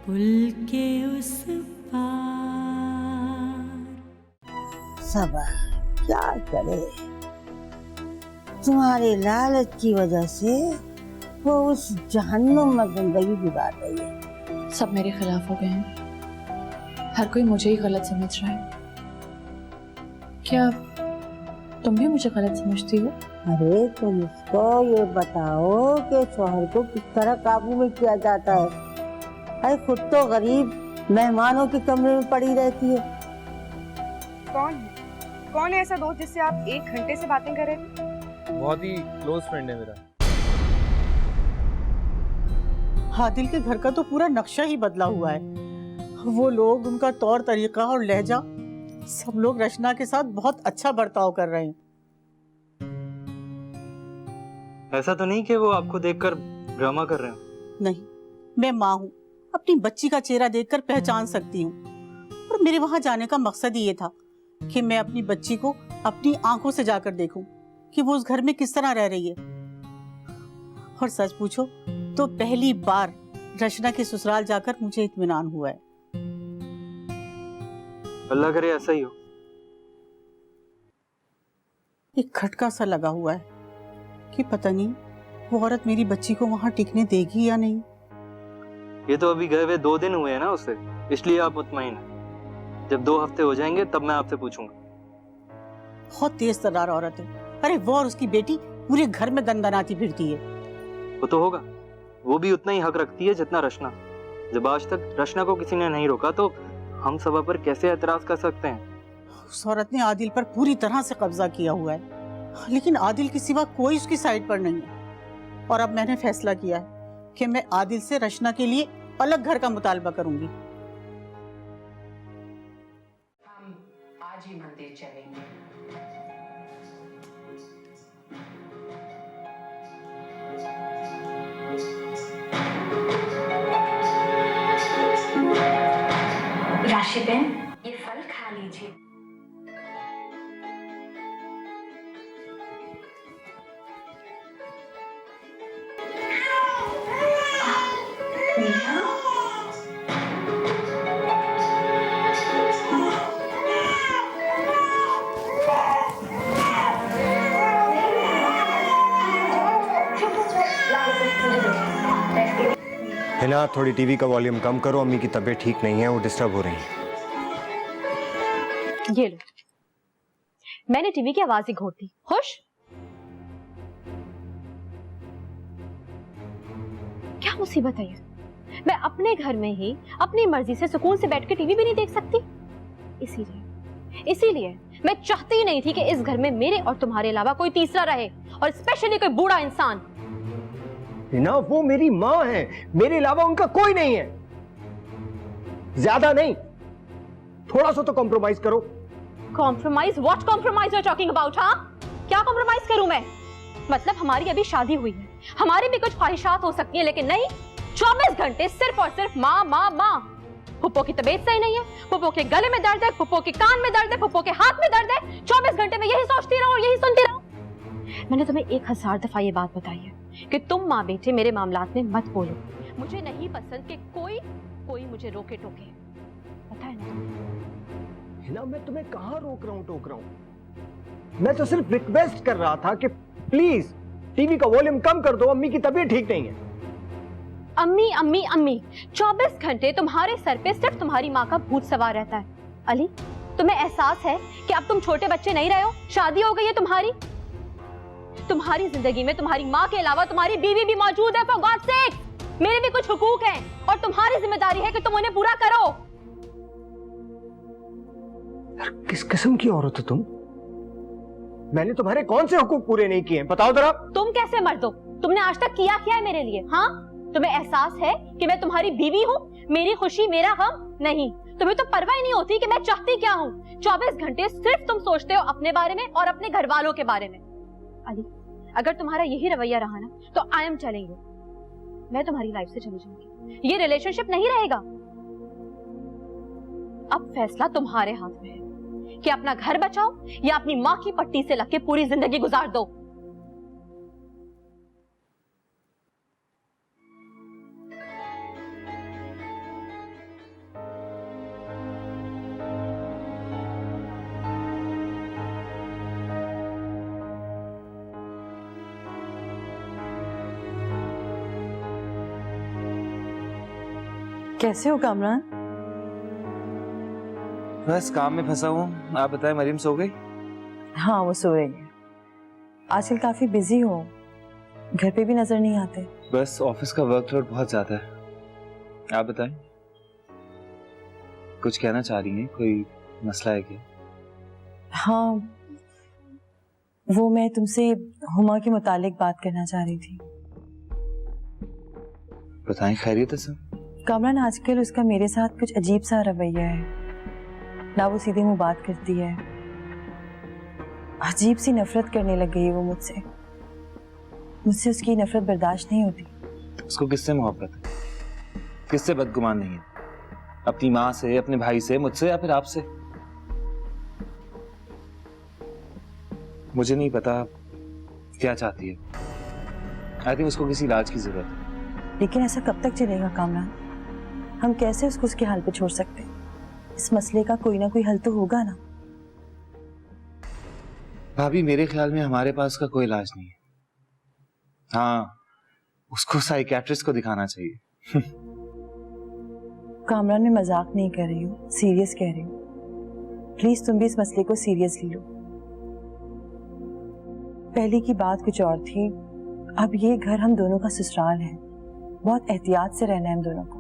पुल के उस पार। सबा क्या करे, तुम्हारे लालच की वजह से वो उस जहन्नुम में जिंदगी गुजार रही है। सब मेरे खिलाफ हो गए हैं, हर कोई मुझे ही गलत समझ रहा है। क्या तुम भी मुझे गलत समझती हो? अरे तुम इसको ये बताओ कि शौहर को किस तरह काबू में किया जाता है। अरे खुद तो गरीब मेहमानों के कमरे में पड़ी रहती है। कौन है ऐसा दोस्त जिससे आप 1 घंटे से बातें कर रहे थे? बहुत ही क्लोज फ्रेंड है मेरा। आदिल के घर का तो पूरा नक्शा ही बदला हुआ है। वो लोग, उनका तौर तरीका और लहजा, सब लोग रचना के साथ बहुत अच्छा बर्ताव कर रहे हैं। ऐसा तो नहीं कि वो आपको देखकर ड्रामा कर रहे हैं? नहीं, मैं माँ हूँ, अपनी बच्ची का चेहरा देखकर पहचान सकती हूँ। और मेरे वहां जाने का मकसद ही ये था कि मैं अपनी बच्ची को अपनी आंखों से जाकर देखूं कि वो उस घर में किस तरह रह रही है। और सच पूछो तो पहली बार रचना के ससुराल जाकर मुझे इत्मीनान हुआ है। अल्लाह करे ऐसा ही हो। एक खटका सा लगा हुआ है कि पता नहीं वो औरत मेरी बच्ची को वहां टिकने देगी या नहीं। ये तो अभी गए हुए 2 दिन हुए हैं ना उससे, इसलिए आप मुतमईन हैं। जब 2 हफ्ते हो जाएंगे तब मैं आपसे पूछूंगा। बहुत तेज तर्रार औरत है। अरे वो और उसकी बेटी पूरे घर में दंदनाती फिरती है। वो तो होगा, वो भी उतना ही हक रखती है जितना रचना। जब आज तक रचना को किसी ने नहीं रोका तो हम सबा पर कैसे एतराज कर सकते हैं? उस औरत ने आदिल पर पूरी तरह से कब्जा किया हुआ है, लेकिन आदिल के सिवा कोई उसकी साइड पर नहीं है। और अब मैंने फैसला किया है कि मैं आदिल से रचना के लिए अलग घर का मुतालबा करूंगी। हम आज ही मंदिर चलेंगे। राशि बहन, ये फल खा लीजिए। हिना, थोड़ी टीवी का वॉल्यूम कम करो, अम्मी की तबीयत ठीक नहीं है, वो डिस्टर्ब हो रही है। ये लो, मैंने टीवी की आवाज ही घोट दी। खुश? क्या मुसीबत है ये? मैं अपने घर में ही अपनी मर्जी से सुकून से बैठ के टीवी भी नहीं देख सकती। इसीलिए मैं चाहती नहीं थी कि इस घर में मेरे और तुम्हारे अलावा कोई तीसरा रहे, और स्पेशली कोई बूढ़ा इंसान। हिना, वो मेरी माँ है, मेरे अलावा उनका कोई नहीं है। ज्यादा नहीं, थोड़ा सा तो कॉम्प्रोमाइज करो। Compromise? What compromise you are talking about? हाँ, क्या कॉम्प्रोमाइज करूं मैं? मतलब हमारी अभी शादी हुई है, हमारी भी कुछ ख्वाहिशात हो सकती है, लेकिन नहीं, 24 घंटे सिर्फ और सिर्फ माँ माँ माँ। पुप्पो की तबीयत सही नहीं है, पुप्पो के गले में दर्द है, पुप्पो के कान में दर्द है, पुप्पो के हाथ में दर्द है। 24 घंटे में यही सोचती रहूं और यही सुनती रहूं। मैंने तुम्हें 1000 दफा ये बात बताई है कि तुम माँ बेटे मेरे मामलात में मत बोलो। मुझे नहीं पसंद कि कोई मुझे रोके टोके, पता है ना? हिना, मैं तुम्हें कहाँ रोक रहा हूँ टोक रहा हूँ? मैं तो सिर्फ रिक्वेस्ट कर रहा था कि प्लीज टीवी का वॉल्यूम कम कर दो, अम्मी की तबीयत ठीक नहीं है। अम्मी अम्मी अम्मी, 24 घंटे तुम्हारे सर पे सिर्फ तुम्हारी माँ का भूत सवार रहता है। अली, तुम्हें एहसास है कि अब तुम छोटे बच्चे नहीं रहे हो, शादी हो गई है तुम्हारी। तुम्हारी जिंदगी में तुम्हारी माँ के अलावा तुम्हारी बीवी भी मौजूद है। फॉर गॉड सेक, मेरे भी कुछ हुकूक हैं और तुम्हारी जिम्मेदारी है कि तुम उन्हें पूरा करो। यार, किस किस्म की औरत हो तुम? मैंने तुम्हारे कौन से हुकूक पूरे नहीं किए, बताओ जरा। तुम कैसे मर्द हो? तुमने आज तक किया क्या है मेरे लिए? हाँ, तुम्हें एहसास है कि मैं तुम्हारी बीवी हूँ, मेरी खुशी मेरा गम? नहीं, तुम्हें तो परवाह ही नहीं होती कि मैं चाहती क्या हूँ। 24 घंटे सिर्फ तुम सोचते हो अपने बारे में और अपने घर वालों के बारे में। अली, अगर तुम्हारा यही रवैया रहा ना तो आई एम टेलिंग यू, मैं तुम्हारी लाइफ से चली जाऊंगी। ये रिलेशनशिप नहीं रहेगा। अब फैसला तुम्हारे हाथ में है कि अपना घर बचाओ या अपनी माँ की पट्टी से लग के पूरी जिंदगी गुजार दो। कैसे हो कामरान? बस काम में फंसा हूँ। आप बताएं, मरीम सो गई? हाँ, वो सो रही है। आजकल काफी बिजी हो, घर पे भी नजर नहीं आते। बस ऑफिस का वर्कलोड बहुत ज्यादा है। आप बताएं, कुछ कहना चाह रही हैं? कोई मसला है क्या? हाँ, वो मैं तुमसे हुमा के मुतालिक बात करना चाह रही थी। बताएं, खैरियत है सब? कामरान, आजकल उसका मेरे साथ कुछ अजीब सा रवैया है। ना वो सीधे मुंह बात करती है, अजीब सी नफरत करने लग गई है वो मुझसे। मुझसे उसकी नफरत बर्दाश्त नहीं होती। उसको किससे मोहब्बत है? किससे बदगुमान नहीं है? अपनी माँ से, अपने भाई से, मुझसे या फिर आपसे? मुझे नहीं पता क्या चाहती है। आई थिंक उसको किसी इलाज की जरूरत है। लेकिन ऐसा कब तक चलेगा कामरान? हम कैसे उसको उसके हाल पे छोड़ सकते हैं? इस मसले का कोई ना कोई हल तो होगा ना। भाभी, मेरे ख्याल में हमारे पास का कोई इलाज नहीं है। हाँ, उसको साइकियाट्रिस्ट को दिखाना चाहिए। कामरान, मैं मजाक नहीं कर रही हूँ, सीरियस कह रही हूँ। प्लीज तुम भी इस मसले को सीरियसली लो। पहले की बात कुछ और थी, अब ये घर हम दोनों का ससुराल है। बहुत एहतियात से रहना है हम दोनों को।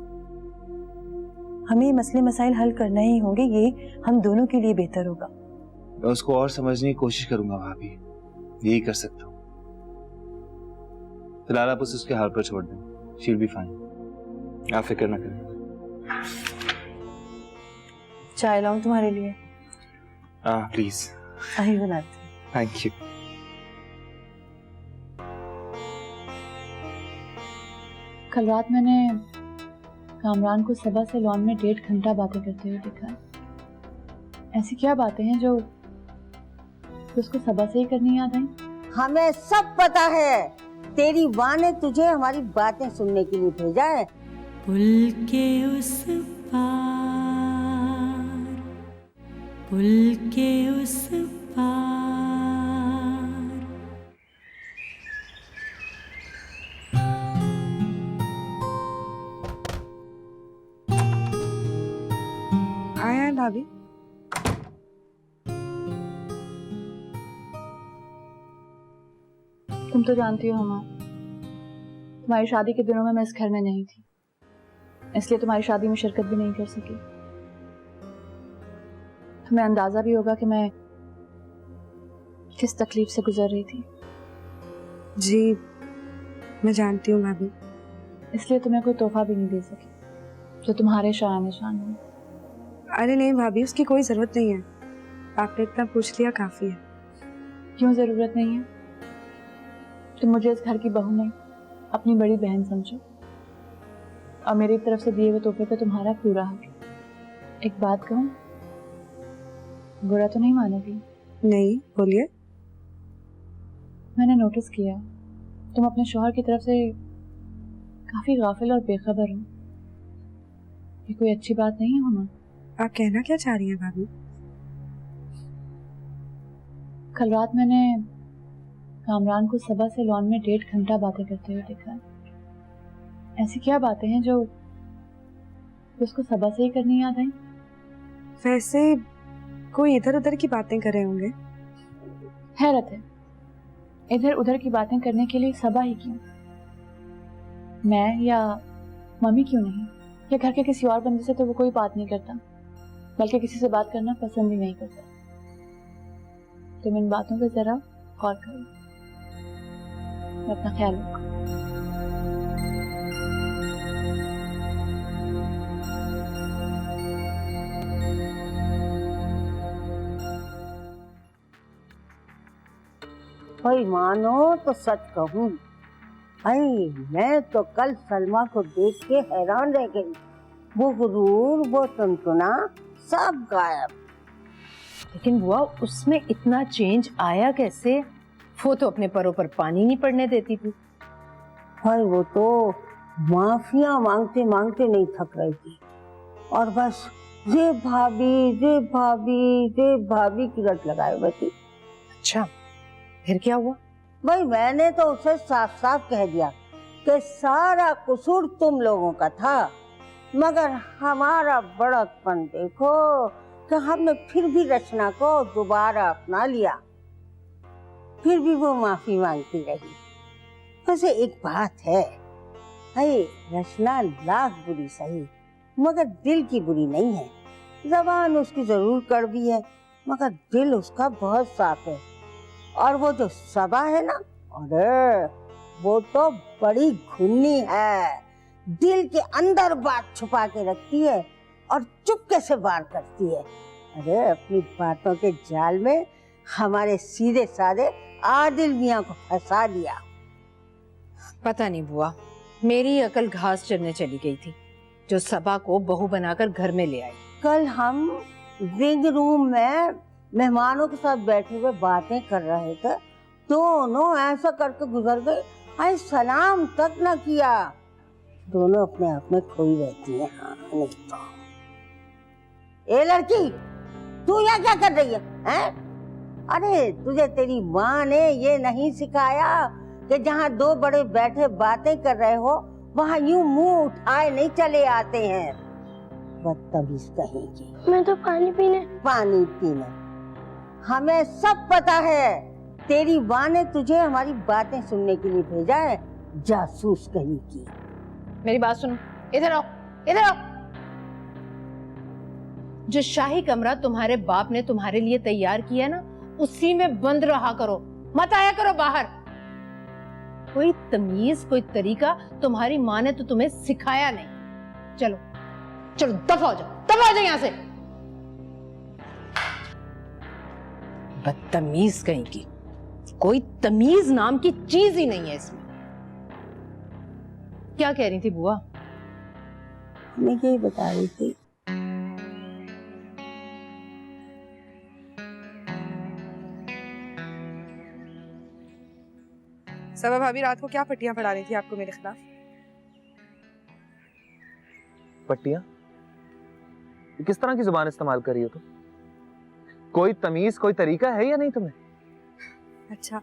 हमें ये मसले मसाइल हल करना ही होंगे, ये हम दोनों के लिए बेहतर होगा। मैं उसको और समझने की कोशिश करूंगा भाभी, यही कर सकता हूँ। फिलहाल आप उसे उसके हाल पर छोड़ दें। शी विल बी फाइन, आप फिक्र ना करें। चाय लाऊं तुम्हारे लिए? प्लीज। अभी बनाती हूँ। Thank you. कल रात मैंने कामरान को सबा से लॉन में 1.5 घंटा बातें करते हुए देखा। ऐसी क्या बातें हैं जो उसको सबा से ही करनी याद आई? हमें सब पता है, तेरी माँ ने तुझे हमारी बातें सुनने के लिए भेजा है। पुल के उस पार, पुल के उस पार। आया है भाभी? तुम तो जानती हो हमा, तुम्हारी शादी के दिनों में मैं इस घर में नहीं थी, इसलिए तुम्हारी शादी में शिरकत भी नहीं कर सकी। तुम्हें अंदाजा भी होगा कि मैं किस तकलीफ से गुजर रही थी। जी, मैं जानती हूँ भाभी। इसलिए तुम्हें कोई तोहफा भी नहीं दे सकी जो तुम्हारे शान निशान हो। अरे नहीं भाभी, उसकी कोई जरूरत नहीं है। आपने इतना पूछ लिया काफी है। क्यों जरूरत नहीं है? तुम मुझे इस घर की बहू नहीं, अपनी बड़ी बहन समझो, और मेरी तरफ से दिए हुए तोहफे पे तुम्हारा पूरा हक है। एक बात कहूं, बुरा तो नहीं मानोगी? नहीं, बोलिए। मैंने नोटिस किया तुम अपने शौहर की तरफ से काफी गाफिल और बेखबर हो। ये कोई अच्छी बात नहीं है हमा। आप कहना क्या चाह रही हैं भाभी? कल रात मैंने कामरान को सबा से लॉन में 1.5 घंटा बातें करते हुए देखा। ऐसी क्या बातें हैं जो उसको सबा से ही करनी याद आई? वैसे कोई इधर उधर की बातें कर रहे होंगे। हैरत है, इधर उधर की बातें करने के लिए सबा ही क्यों? मैं या मम्मी क्यों नहीं? या घर के किसी और बंदे से तो वो कोई बात नहीं करता, बल्कि किसी से बात करना पसंद ही नहीं करता। तुम इन बातों पे जरा गौर करो। अपना ख्याल रखो। भाई मानो तो सच कहूँ, अरे मैं तो कल सलमा को देख के हैरान रह गई। वो गुरूर, वो टुनटुना सब गायब। लेकिन बुआ, उसमें इतना चेंज आया कैसे? वो तो अपने पैरों पर पानी नहीं पड़ने देती थी। भाई वो तो माफिया मांगते मांगते नहीं थक रही थी, और बस जे भाभी जे भाभी जे भाभी की रट लगाए हुए थी। अच्छा, फिर क्या हुआ? भाई मैंने तो उसे साफ साफ कह दिया कि सारा कसूर तुम लोगों का था, मगर हमारा बड़कपन देखो कि हमने फिर भी रचना को दोबारा अपना लिया। फिर भी वो माफी मांगती रही। वैसे एक बात है, रचना लाख बुरी सही मगर दिल की बुरी नहीं है। जबान उसकी जरूर कड़वी है मगर दिल उसका बहुत साफ है। और वो जो सबा है ना, अरे वो तो बड़ी घुन्नी है। दिल के अंदर बात छुपा के रखती है और चुपके से वार करती है। अरे अपनी बातों के जाल में हमारे सीधे साधे आदिल मियां को फंसा दिया। पता नहीं बुआ, मेरी अकल घास चरने चली गई थी जो सबा को बहू बनाकर घर में ले आई। कल हम विंग रूम में मेहमानों के साथ बैठे हुए बातें कर रहे थे, दोनों ऐसा करके गुजर गए, आई सलाम तक न किया। दोनों अपने आप में खोई रहती हैं। हाँ, नहीं तो ए लड़की, तू यहाँ क्या कर रही है, हैं? अरे तुझे तेरी माँ ने ये नहीं सिखाया कि जहाँ दो बड़े बैठे बातें कर रहे हो वहाँ यूं मुंह उठाए नहीं चले आते हैं। बदतमीज कहेंगे। मैं तो पानी पीने हमें सब पता है। तेरी माँ ने तुझे हमारी बातें सुनने के लिए भेजा है, जासूस कहीं की। मेरी बात सुनो, इधर आओ, इधर आओ। जो शाही कमरा तुम्हारे बाप ने तुम्हारे लिए तैयार किया ना, उसी में बंद रहा करो, मत आया करो बाहर। कोई तमीज, कोई तरीका तुम्हारी माँ ने तो तुम्हें सिखाया नहीं। चलो चलो, दफा हो जाओ यहाँ से। बदतमीज कहीं की, कोई तमीज नाम की चीज ही नहीं है इसमें। क्या कह रही थी बुआ? मैं यही बता रही थी, सबा भाभी रात को क्या पट्टियां पढ़ा रही थी आपको मेरे खिलाफ? पट्टियां? किस तरह की जुबान इस्तेमाल कर रही हो तुम? कोई तमीज, कोई तरीका है या नहीं तुम्हें? अच्छा,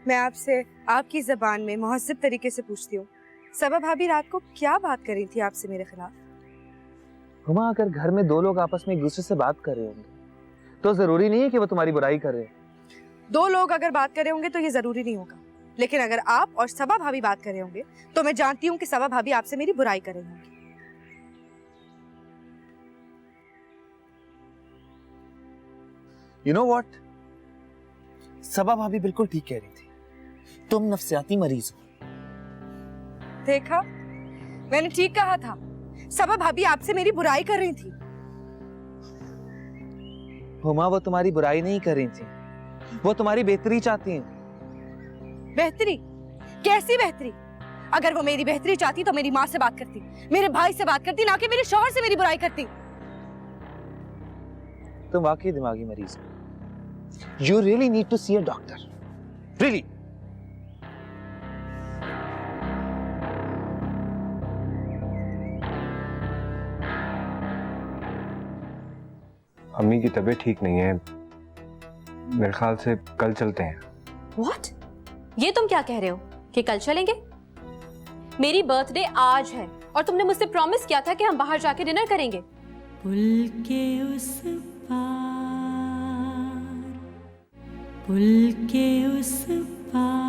मैं आपसे आपकी जबान में मुहज्जब तरीके से पूछती हूँ, सबा भाभी रात को क्या बात कर रही थी आपसे मेरे खिलाफ? हुमा, अगर घर में दो लोग आपस में एक दूसरे से बात कर रहे होंगे तो जरूरी नहीं है कि वो तुम्हारी बुराई कर रहे हैं। दो लोग अगर बात कर रहे होंगे तो ये जरूरी नहीं होगा, लेकिन अगर आप और सबा भाभी बात कर रहे होंगे तो मैं जानती हूँ कि सबा भाभी आपसे मेरी बुराई कर रही होंगी। You know what? सबा भाभी बिल्कुल ठीक कह रही थी, तुम नफ्सियाती मरीज हो। देखा, मैंने ठीक कहा था। सबा भाभी आपसे मेरी बुराई कर रही थी। हुमा, वो तुम्हारी बुराई नहीं कर रही थी, वो तुम्हारी बेहतरी चाहती हैं। बेहतरी? कैसी बेहतरी? अगर वो मेरी बेहतरी चाहती तो मेरी माँ से बात करती, मेरे भाई से बात करती, ना कि मेरे शौहर से मेरी बुराई करती। तुम वाकई दिमागी मरीज हो। You really need to see a doctor. Really. अम्मी की तबीयत ठीक नहीं है, मेरे ख्याल से कल चलते हैं। What? ये तुम क्या कह रहे हो कि कल चलेंगे? मेरी बर्थडे आज है और तुमने मुझसे प्रॉमिस किया था कि हम बाहर जाके डिनर करेंगे। पुल के उस पार, पुल के उस पार।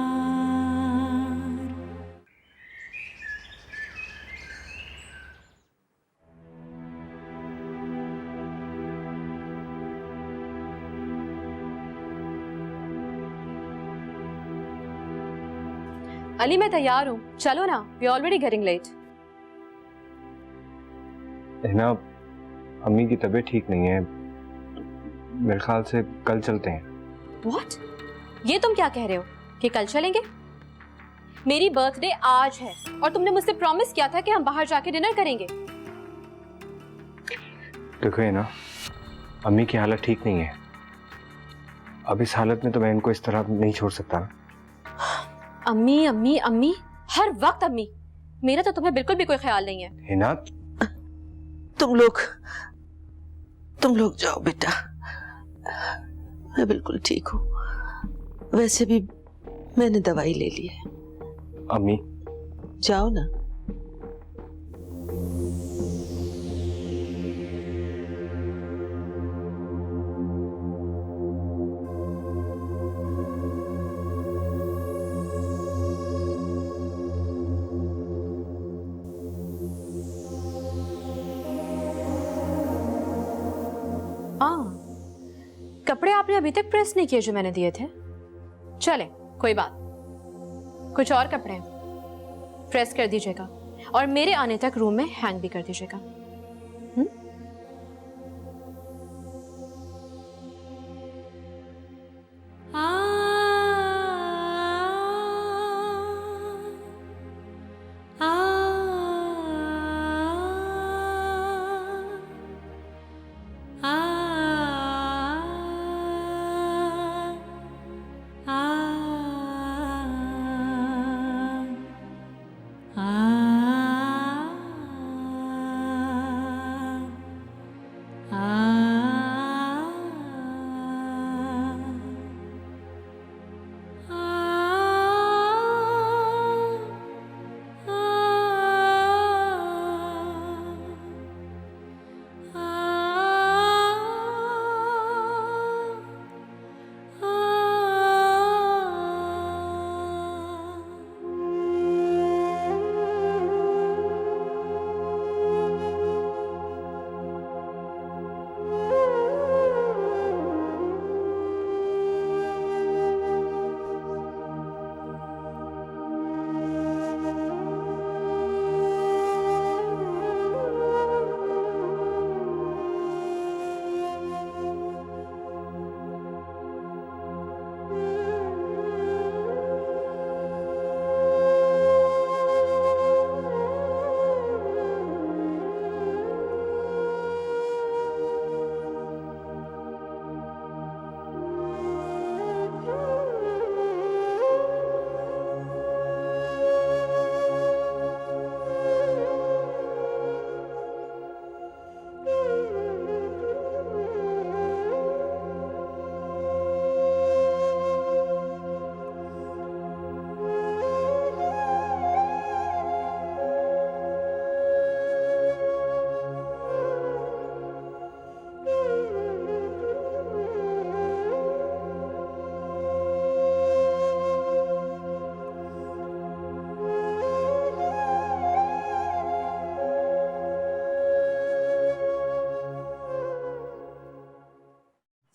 अली, मैं तैयार हूँ, चलो ना, वी ऑलरेडी गेटिंग लेट। ना, अम्मी की तबीयत ठीक नहीं है, मेरे ख्याल से कल चलते हैं। What? ये तुम क्या कह रहे हो कि कल चलेंगे? मेरी बर्थडे आज है और तुमने मुझसे प्रॉमिस किया था कि हम बाहर जाके डिनर करेंगे। देखो ये ना, अम्मी की हालत ठीक नहीं है, अब इस हालत में तो मैं इनको इस तरह नहीं छोड़ सकता ना। अम्मी अम्मी अम्मी, हर वक्त अम्मी। मेरा तो तुम्हें बिल्कुल भी कोई ख्याल नहीं है। हिना, तुम लोग जाओ बेटा, मैं बिल्कुल ठीक हूँ। वैसे भी मैंने दवाई ले ली है। अम्मी जाओ ना। कपड़े आपने अभी तक प्रेस नहीं किए जो मैंने दिए थे। चले, कोई बात, कुछ और कपड़े प्रेस कर दीजिएगा और मेरे आने तक रूम में हैंग भी कर दीजिएगा।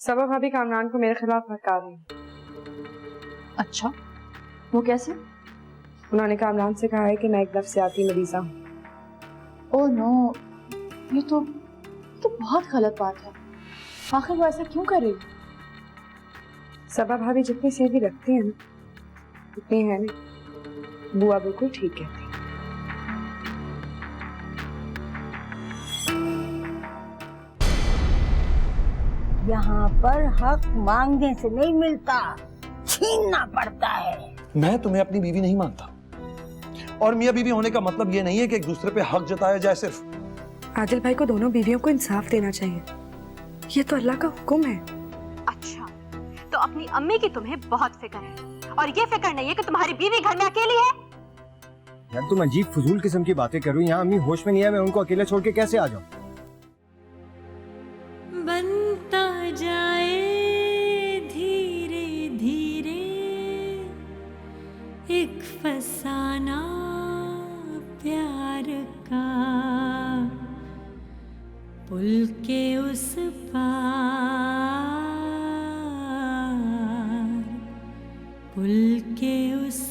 सबा भाभी कामरान को मेरे खिलाफ भड़का रही है। अच्छा, वो कैसे? उन्होंने कामरान से कहा है कि मैं एक नफ्सियाती मरीजा हूँ। ओह नो, ये तो बहुत गलत बात है। आखिर वो ऐसा क्यों कर रही है? सबा भाभी जितनी सीधी रखती है ना, उतनी है नहीं। बुआ बिल्कुल ठीक कहती है। यहाँ पर हक मांगने से नहीं मिलता, छीनना पड़ता है। मैं तुम्हें अपनी बीवी नहीं मानता, और मियां बीवी होने का मतलब ये नहीं है कि एक दूसरे पे हक जताया जाए। सिर्फ आदिल भाई को दोनों बीवियों को इंसाफ देना चाहिए, ये तो अल्लाह का हुक्म है। अच्छा, तो अपनी अम्मी की तुम्हें बहुत फिक्र है और ये फिक्र नहीं है कि तुम्हारी बीवी घर में अकेली है। यार तुम अजीब फजूल किस्म की बातें कर रही हो। यहाँ अम्मी होश में नहीं है, मैं उनको अकेले छोड़ के कैसे आ जाऊँ? बनता जाए धीरे धीरे एक फसाना प्यार का, पुल के उस पार, पुल के उस